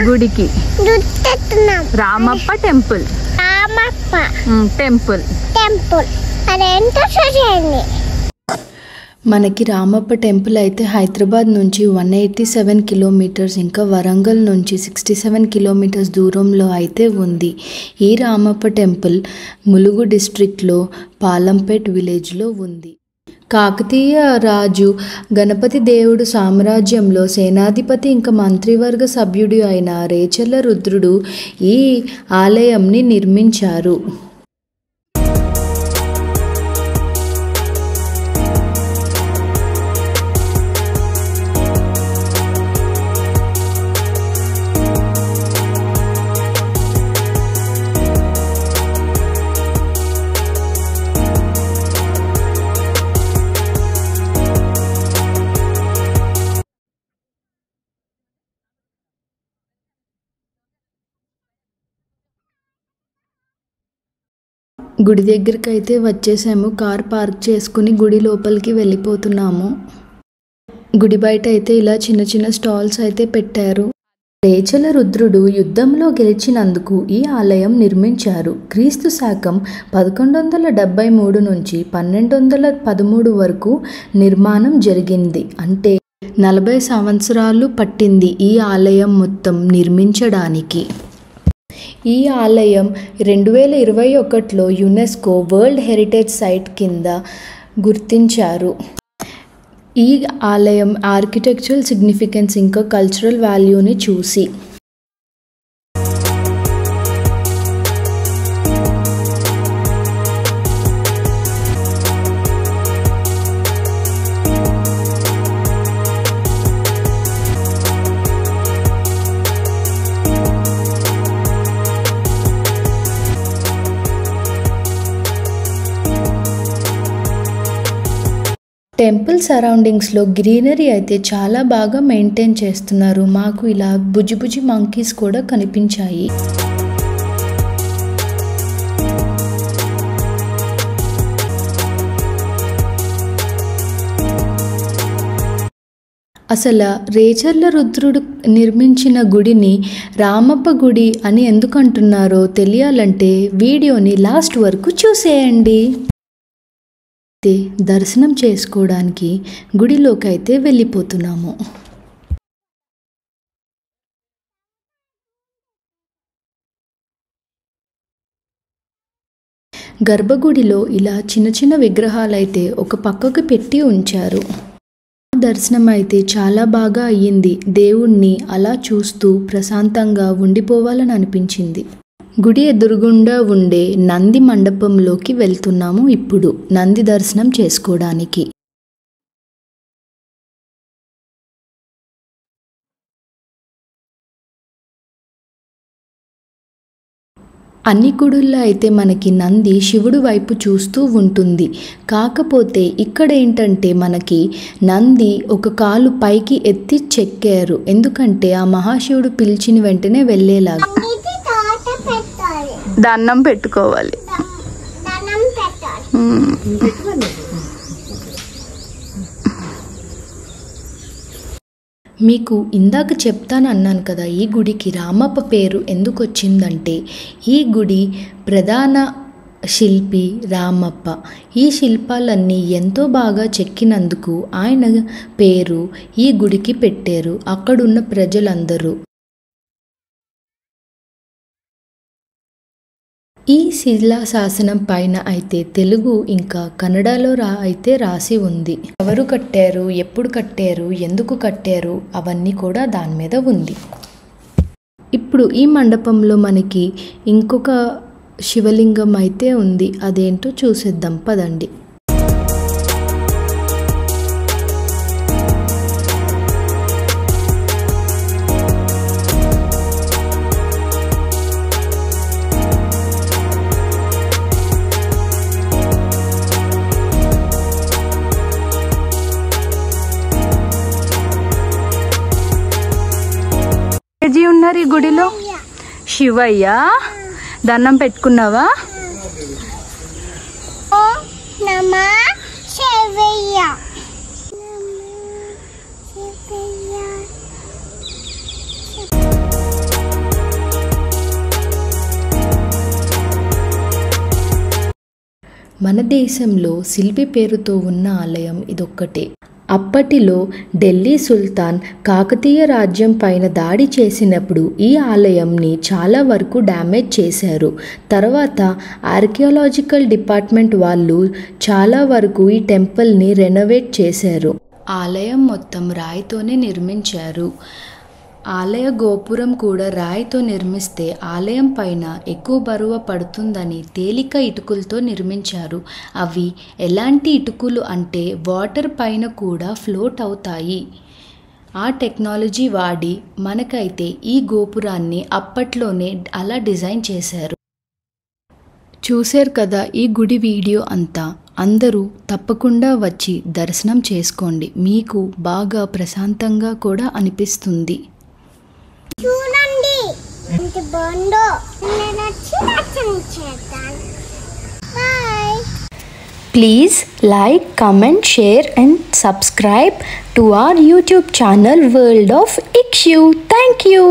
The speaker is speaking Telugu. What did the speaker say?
గుడికి రామప్ప టెంపుల్ టెంపుల్ అదేంటో చూడండి. మనకి రామప్ప టెంపుల్ అయితే హైదరాబాద్ నుంచి 187 కిలోమీటర్స్, ఇంకా వరంగల్ నుంచి 67 కిలోమీటర్స్ దూరంలో అయితే ఉంది. ఈ రామప్ప టెంపుల్ ములుగు డిస్ట్రిక్ట్లో పాలంపేట్ విలేజ్లో ఉంది. కాకతీయ రాజు గణపతి దేవుడు సామ్రాజ్యంలో సేనాధిపతి ఇంకా మంత్రివర్గ సభ్యుడు అయిన రేచర్ల రుద్రుడు ఈ ఆలయంని నిర్మించారు. గుడి దగ్గరికి అయితే వచ్చేసాము. కార్ పార్క్ చేసుకుని గుడి లోపలికి వెళ్ళిపోతున్నాము. గుడి బయట అయితే ఇలా చిన్న చిన్న స్టాల్స్ అయితే పెట్టారు. రేచల రుద్రుడు యుద్ధంలో గెలిచినందుకు ఈ ఆలయం నిర్మించారు. క్రీస్తు శకం 1173 నుంచి 1213 వరకు నిర్మాణం జరిగింది. అంటే 40 సంవత్సరాలు పట్టింది ఈ ఆలయం మొత్తం నిర్మించడానికి. ఈ ఆలయం 2021లో యునెస్కో వరల్డ్ హెరిటేజ్ సైట్ కింద గుర్తించారు. ఈ ఆలయం ఆర్కిటెక్చరల్ సిగ్నిఫికెన్స్ ఇంకా కల్చరల్ వాల్యూని చూసి టెంపుల్ సరౌండింగ్స్లో గ్రీనరీ అయితే చాలా బాగా మెయింటైన్ చేస్తున్నారు. మాకు ఇలా బుజ్జి మంకీస్ కూడా కనిపించాయి. అసలు రేచర్ల రుద్రుడు నిర్మించిన గుడిని రామప్ప గుడి అని ఎందుకు అంటున్నారో తెలియాలంటే వీడియోని లాస్ట్ వరకు చూసేయండి. దర్శనం చేసుకోవడానికి గుడిలోకి అయితే వెళ్ళిపోతున్నాము. గర్భగుడిలో ఇలా చిన్న చిన్న విగ్రహాలు అయితే ఒక పక్కకు పెట్టి ఉంచారు. దర్శనం అయితే చాలా బాగా అయ్యింది. దేవుణ్ణి అలా చూస్తూ ప్రశాంతంగా ఉండిపోవాలని అనిపించింది. గుడి ఎదురుగుండా ఉండే నంది మండపంలోకి వెళ్తున్నాము. ఇప్పుడు నంది దర్శనం చేసుకోవడానికి. అన్ని గుడుల్లో అయితే మనకి నంది శివుడు వైపు చూస్తూ ఉంటుంది. కాకపోతే ఇక్కడ ఏంటంటే మనకి నంది ఒక కాలు పైకి ఎత్తి చెక్కారు. ఎందుకంటే ఆ మహాశివుడు పిలిచిన వెంటనే వెళ్ళేలాగా దండం పెట్టుకోవాలి. మీకు ఇందాక చెప్తాను అన్నాను కదా, ఈ గుడికి రామప్ప పేరు ఎందుకు వచ్చిందంటే ఈ గుడి ప్రధాన శిల్పి రామప్ప. ఈ శిల్పాలన్నీ ఎంతో బాగా చెక్కినందుకు ఆయన పేరు ఈ గుడికి పెట్టారు అక్కడున్న ప్రజలందరూ. ఈ శిలాశాసనం పైన అయితే తెలుగు ఇంకా కన్నడలో అయితే రాసి ఉంది. ఎవరు కట్టారు, ఎప్పుడు కట్టారు, ఎందుకు కట్టారు అవన్నీ కూడా దాని మీద ఉంది. ఇప్పుడు ఈ మండపంలో మనకి ఇంకొక శివలింగం అయితే ఉంది. అదేంటో చూసేద్దాం పదండి. ఉన్నారు ఈ గుడిలో శివయ్య. దండం పెట్టుకున్నావా? మన దేశంలో శిల్పి పేరుతో ఉన్న ఆలయం ఇదొక్కటే. అప్పటిలో ఢిల్లీ సుల్తాన్ కాకతీయ రాజ్యం పైన దాడి చేసినప్పుడు ఈ ఆలయంని చాలా వరకు డ్యామేజ్ చేశారు. తర్వాత ఆర్కియాలజికల్ డిపార్ట్మెంట్ వాళ్ళు చాలా వరకు ఈ టెంపుల్ని రెనోవేట్ చేశారు. ఆలయం మొత్తం రాయితోనే నిర్మించారు. ఆలయ గోపురం కూడా రాయితో నిర్మిస్తే ఆలయం పైన ఎక్కువ బరువు పడుతుందని తేలిక ఇటుకలతో నిర్మించారు. అవి ఎలాంటి ఇటుకలు అంటే వాటర్ పైన కూడా ఫ్లోట్ అవుతాయి. ఆ టెక్నాలజీ వాడి మనకైతే ఈ గోపురాన్ని అప్పట్లోనే అలా డిజైన్ చేశారు. చూశారు కదా ఈ గుడి వీడియో అంతా. అందరూ తప్పకుండా వచ్చి దర్శనం చేసుకోండి. మీకు బాగా ప్రశాంతంగా కూడా అనిపిస్తుంది. చూడండి ఎంత బాగుందో. Bye. Please like, comment, share and subscribe to our YouTube channel World of Ikshu. Thank you.